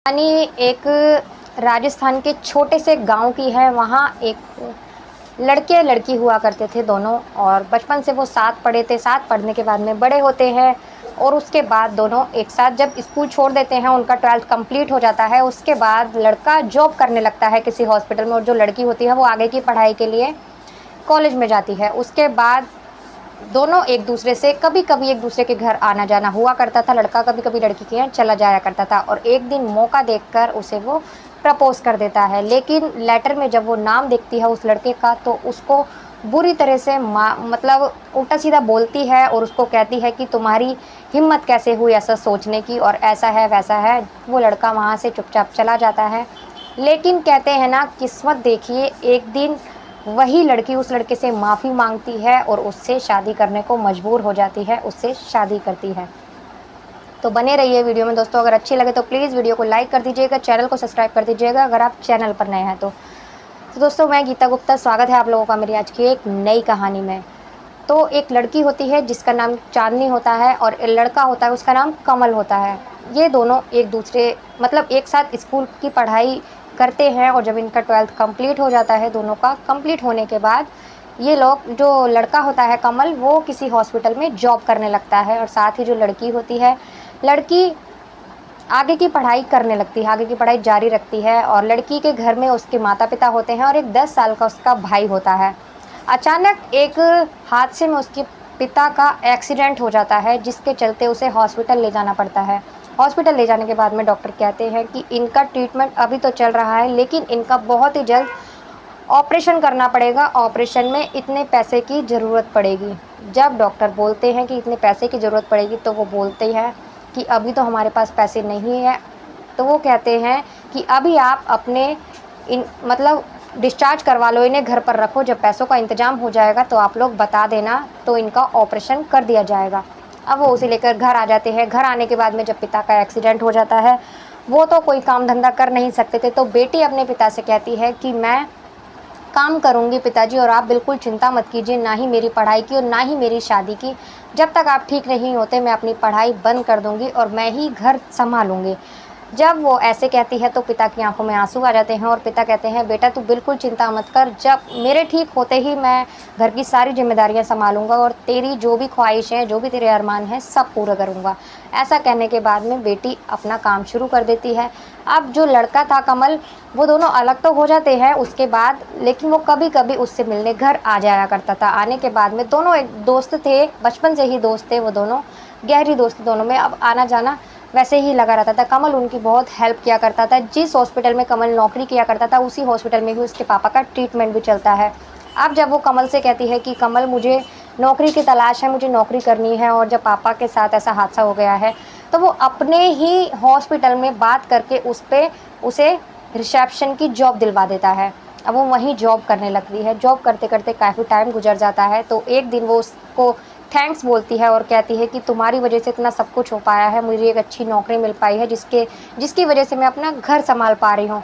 कहानी एक राजस्थान के छोटे से गांव की है। वहाँ एक लड़के लड़की हुआ करते थे दोनों, और बचपन से वो साथ पढ़े थे। साथ पढ़ने के बाद में बड़े होते हैं और उसके बाद दोनों एक साथ जब स्कूल छोड़ देते हैं, उनका 12th कंप्लीट हो जाता है। उसके बाद लड़का जॉब करने लगता है किसी हॉस्पिटल में, और जो लड़की होती है वो आगे की पढ़ाई के लिए कॉलेज में जाती है। उसके बाद दोनों एक दूसरे से कभी कभी एक दूसरे के घर आना जाना हुआ करता था। लड़का कभी कभी लड़की के यहाँ चला जाया करता था, और एक दिन मौका देखकर उसे वो प्रपोज कर देता है। लेकिन लेटर में जब वो नाम देखती है उस लड़के का, तो उसको बुरी तरह से मतलब उल्टा सीधा बोलती है, और उसको कहती है कि तुम्हारी हिम्मत कैसे हुई ऐसा सोचने की, और ऐसा है वैसा है। वो लड़का वहाँ से चुपचाप चला जाता है। लेकिन कहते हैं ना, किस्मत देखिए, एक दिन वही लड़की उस लड़के से माफ़ी मांगती है और उससे शादी करने को मजबूर हो जाती है, उससे शादी करती है। तो बने रहिए वीडियो में दोस्तों। अगर अच्छी लगे तो प्लीज़ वीडियो को लाइक कर दीजिएगा, चैनल को सब्सक्राइब कर दीजिएगा अगर आप चैनल पर नए हैं तो दोस्तों, मैं गीता गुप्ता, स्वागत है आप लोगों का मेरी आज की एक नई कहानी में। तो एक लड़की होती है जिसका नाम चांदनी होता है, और एक लड़का होता है उसका नाम कमल होता है। ये दोनों एक दूसरे मतलब एक साथ स्कूल की पढ़ाई करते हैं, और जब इनका 12th कंप्लीट हो जाता है, दोनों का कंप्लीट होने के बाद ये लोग, जो लड़का होता है कमल, वो किसी हॉस्पिटल में जॉब करने लगता है, और साथ ही जो लड़की होती है, लड़की आगे की पढ़ाई करने लगती है, आगे की पढ़ाई जारी रखती है। और लड़की के घर में उसके माता पिता होते हैं और एक 10 साल का उसका भाई होता है। अचानक एक हादसे में उसके पिता का एक्सीडेंट हो जाता है, जिसके चलते उसे हॉस्पिटल ले जाना पड़ता है। हॉस्पिटल ले जाने के बाद में डॉक्टर कहते हैं कि इनका ट्रीटमेंट अभी तो चल रहा है, लेकिन इनका बहुत ही जल्द ऑपरेशन करना पड़ेगा। ऑपरेशन में इतने पैसे की ज़रूरत पड़ेगी। जब डॉक्टर बोलते हैं कि इतने पैसे की ज़रूरत पड़ेगी, तो वो बोलते हैं कि अभी तो हमारे पास पैसे नहीं है। तो वो कहते हैं कि अभी आप अपने इन मतलब डिस्चार्ज करवा लो, इन्हें घर पर रखो, जब पैसों का इंतज़ाम हो जाएगा तो आप लोग बता देना, तो इनका ऑपरेशन कर दिया जाएगा। अब वो उसे लेकर घर आ जाते हैं। घर आने के बाद में जब पिता का एक्सीडेंट हो जाता है, वो तो कोई काम धंधा कर नहीं सकते थे, तो बेटी अपने पिता से कहती है कि मैं काम करूँगी पिताजी, और आप बिल्कुल चिंता मत कीजिए, ना ही मेरी पढ़ाई की और ना ही मेरी शादी की। जब तक आप ठीक नहीं होते, मैं अपनी पढ़ाई बंद कर दूँगी और मैं ही घर सँभालूँगी। जब वो ऐसे कहती है तो पिता की आंखों में आंसू आ जाते हैं, और पिता कहते हैं, बेटा तू बिल्कुल चिंता मत कर, जब मेरे ठीक होते ही मैं घर की सारी जिम्मेदारियां संभालूंगा, और तेरी जो भी ख्वाहिश है, जो भी तेरे अरमान हैं, सब पूरा करूंगा। ऐसा कहने के बाद में बेटी अपना काम शुरू कर देती है। अब जो लड़का था कमल, वो दोनों अलग तो हो जाते हैं उसके बाद, लेकिन वो कभी कभी उससे मिलने घर आ जाया करता था। आने के बाद में दोनों एक दोस्त थे, बचपन से ही दोस्त थे वो दोनों, गहरी दोस्ती दोनों में। अब आना जाना वैसे ही लगा रहता था। कमल उनकी बहुत हेल्प किया करता था। जिस हॉस्पिटल में कमल नौकरी किया करता था, उसी हॉस्पिटल में ही उसके पापा का ट्रीटमेंट भी चलता है। अब जब वो कमल से कहती है कि कमल, मुझे नौकरी की तलाश है, मुझे नौकरी करनी है, और जब पापा के साथ ऐसा हादसा हो गया है, तो वो अपने ही हॉस्पिटल में बात करके उसे रिसेप्शन की जॉब दिलवा देता है। अब वो वहीं जॉब करने लगती है। जॉब करते करते काफ़ी टाइम गुजर जाता है, तो एक दिन वो उसको थैंक्स बोलती है और कहती है कि तुम्हारी वजह से इतना सब कुछ हो पाया है, मुझे एक अच्छी नौकरी मिल पाई है, जिसकी वजह से मैं अपना घर संभाल पा रही हूँ।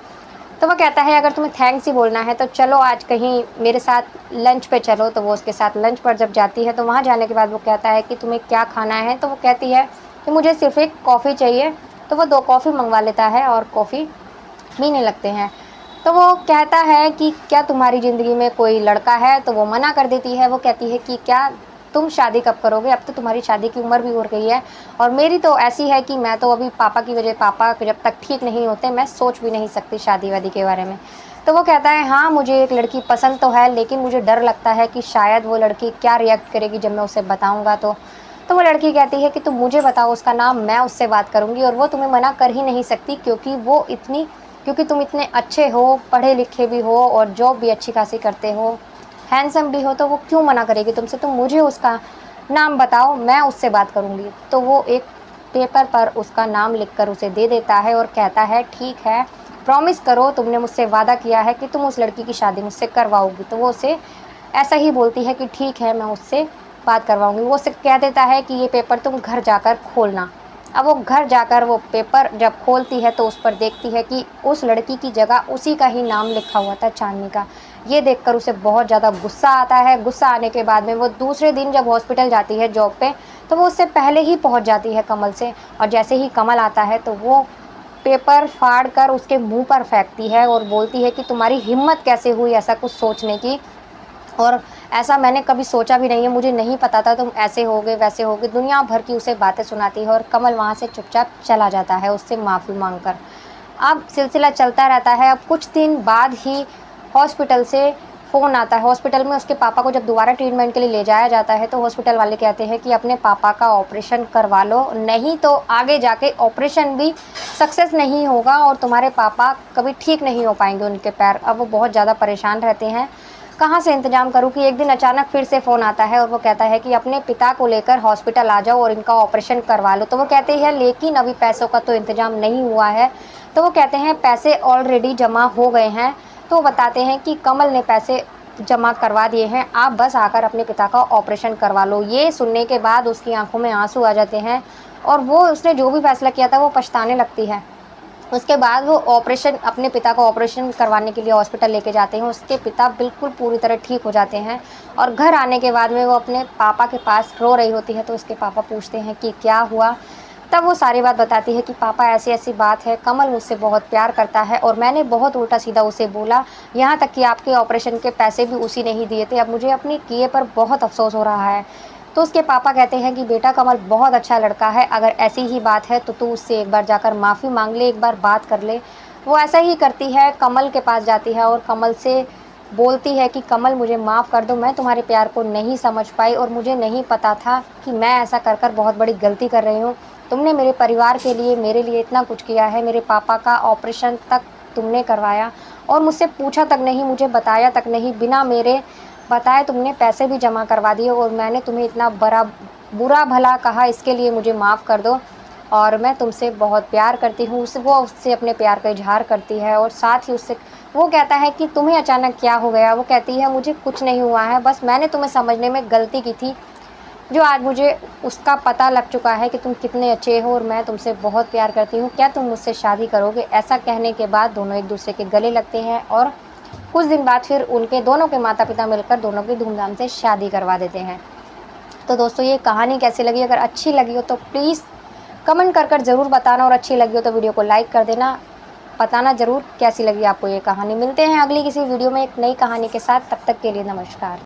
तो वो कहता है, अगर तुम्हें थैंक्स ही बोलना है तो चलो आज कहीं मेरे साथ लंच पे चलो। तो वो उसके साथ लंच पर जब जाती है, तो वहाँ जाने के बाद वो कहता है कि तुम्हें क्या खाना है। तो वो कहती है कि मुझे सिर्फ एक कॉफ़ी चाहिए। तो वो 2 कॉफ़ी मंगवा लेता है और कॉफ़ी पीने लगते हैं। तो वो कहता है कि क्या तुम्हारी ज़िंदगी में कोई लड़का है। तो वो मना कर देती है। वो कहती है कि क्या तुम शादी कब करोगे, अब तो तुम्हारी शादी की उम्र भी हो गई है, और मेरी तो ऐसी है कि मैं तो अभी पापा की वजह, पापा जब तक ठीक नहीं होते, मैं सोच भी नहीं सकती शादी वादी के बारे में। तो वो कहता है, हाँ मुझे एक लड़की पसंद तो है, लेकिन मुझे डर लगता है कि शायद वो लड़की क्या रिएक्ट करेगी जब मैं उसे बताऊँगा तो वो लड़की कहती है कि तुम मुझे बताओ उसका नाम, मैं उससे बात करूँगी, और वो तुम्हें मना कर ही नहीं सकती, क्योंकि तुम इतने अच्छे हो, पढ़े लिखे भी हो, और जॉब भी अच्छी खासी करते हो, हैंडसम भी हो, तो वो क्यों मना करेगी तुमसे। तुम मुझे उसका नाम बताओ, मैं उससे बात करूँगी। तो वो एक पेपर पर उसका नाम लिखकर उसे दे देता है और कहता है, ठीक है, प्रॉमिस करो, तुमने मुझसे वादा किया है कि तुम उस लड़की की शादी मुझसे करवाओगी। तो वो उसे ऐसा ही बोलती है कि ठीक है, मैं उससे बात करवाऊँगी। वो उससे कह देता है कि ये पेपर तुम घर जाकर खोलना। अब वो घर जाकर वो पेपर जब खोलती है, तो उस पर देखती है कि उस लड़की की जगह उसी का ही नाम लिखा हुआ था, चांदनी का। ये देखकर उसे बहुत ज़्यादा गुस्सा आता है। गुस्सा आने के बाद में वो दूसरे दिन जब हॉस्पिटल जाती है जॉब पे, तो वो उससे पहले ही पहुंच जाती है कमल से, और जैसे ही कमल आता है तो वो पेपर फाड़ कर उसके मुंह पर फेंकती है और बोलती है कि तुम्हारी हिम्मत कैसे हुई ऐसा कुछ सोचने की, और ऐसा मैंने कभी सोचा भी नहीं है, मुझे नहीं पता था तुम ऐसे होगे वैसे होगे, दुनिया भर की उसे बातें सुनाती है। और कमल वहाँ से चुपचाप चला जाता है उससे माफ़ी मांगकर। अब सिलसिला चलता रहता है। अब कुछ दिन बाद ही हॉस्पिटल से फ़ोन आता है। हॉस्पिटल में उसके पापा को जब दोबारा ट्रीटमेंट के लिए ले जाया जाता है तो हॉस्पिटल वाले कहते हैं कि अपने पापा का ऑपरेशन करवा लो, नहीं तो आगे जाके ऑपरेशन भी सक्सेस नहीं होगा और तुम्हारे पापा कभी ठीक नहीं हो पाएंगे उनके पैर। अब वो बहुत ज़्यादा परेशान रहते हैं, कहाँ से इंतजाम करूँ, कि एक दिन अचानक फिर से फ़ोन आता है और वो कहता है कि अपने पिता को लेकर हॉस्पिटल आ जाओ और इनका ऑपरेशन करवा लो। तो वो कहते हैं लेकिन अभी पैसों का तो इंतजाम नहीं हुआ है। तो वो कहते हैं पैसे ऑलरेडी जमा हो गए हैं। तो वो बताते हैं कि कमल ने पैसे जमा करवा दिए हैं, आप बस आकर अपने पिता का ऑपरेशन करवा लो। ये सुनने के बाद उसकी आंखों में आंसू आ जाते हैं और वो उसने जो भी फैसला किया था वो पछताने लगती है। उसके बाद वो ऑपरेशन अपने पिता को ऑपरेशन करवाने के लिए हॉस्पिटल लेके जाते हैं। उसके पिता बिल्कुल पूरी तरह ठीक हो जाते हैं और घर आने के बाद में वो अपने पापा के पास रो रही होती है। तो उसके पापा पूछते हैं कि क्या हुआ। तब वो सारी बात बताती है कि पापा ऐसी ऐसी बात है, कमल मुझसे बहुत प्यार करता है और मैंने बहुत उल्टा सीधा उसे बोला, यहाँ तक कि आपके ऑपरेशन के पैसे भी उसी ने ही दिए थे। अब मुझे अपने किए पर बहुत अफसोस हो रहा है। तो उसके पापा कहते हैं कि बेटा कमल बहुत अच्छा लड़का है, अगर ऐसी ही बात है तो तू उससे एक बार जाकर माफ़ी मांग ले, एक बार बात कर ले। वो ऐसा ही करती है, कमल के पास जाती है और कमल से बोलती है कि कमल मुझे माफ़ कर दो, मैं तुम्हारे प्यार को नहीं समझ पाई और मुझे नहीं पता था कि मैं ऐसा कर कर बहुत बड़ी गलती कर रही हूँ। तुमने मेरे परिवार के लिए मेरे लिए इतना कुछ किया है, मेरे पापा का ऑपरेशन तक तुमने करवाया और मुझसे पूछा तक नहीं, मुझे बताया तक नहीं, बिना मेरे बताए तुमने पैसे भी जमा करवा दिए और मैंने तुम्हें इतना बड़ा बुरा भला कहा, इसके लिए मुझे माफ़ कर दो। और मैं तुमसे बहुत प्यार करती हूँ। वो उससे अपने प्यार का इजहार करती है और साथ ही उससे वो कहता है कि तुम्हें अचानक क्या हो गया। वो कहती है मुझे कुछ नहीं हुआ है, बस मैंने तुम्हें समझने में गलती की थी, जो आज मुझे उसका पता लग चुका है कि तुम कितने अच्छे हो और मैं तुमसे बहुत प्यार करती हूँ, क्या तुम मुझसे शादी करोगे। ऐसा कहने के बाद दोनों एक दूसरे के गले लगते हैं और कुछ दिन बाद फिर उनके दोनों के माता पिता मिलकर दोनों की धूमधाम से शादी करवा देते हैं। तो दोस्तों ये कहानी कैसी लगी, अगर अच्छी लगी हो तो प्लीज़ कमेंट कर ज़रूर बताना और अच्छी लगी हो तो वीडियो को लाइक कर देना। बताना ज़रूर कैसी लगी आपको ये कहानी। मिलते हैं अगली किसी वीडियो में एक नई कहानी के साथ, तब तक के लिए नमस्कार।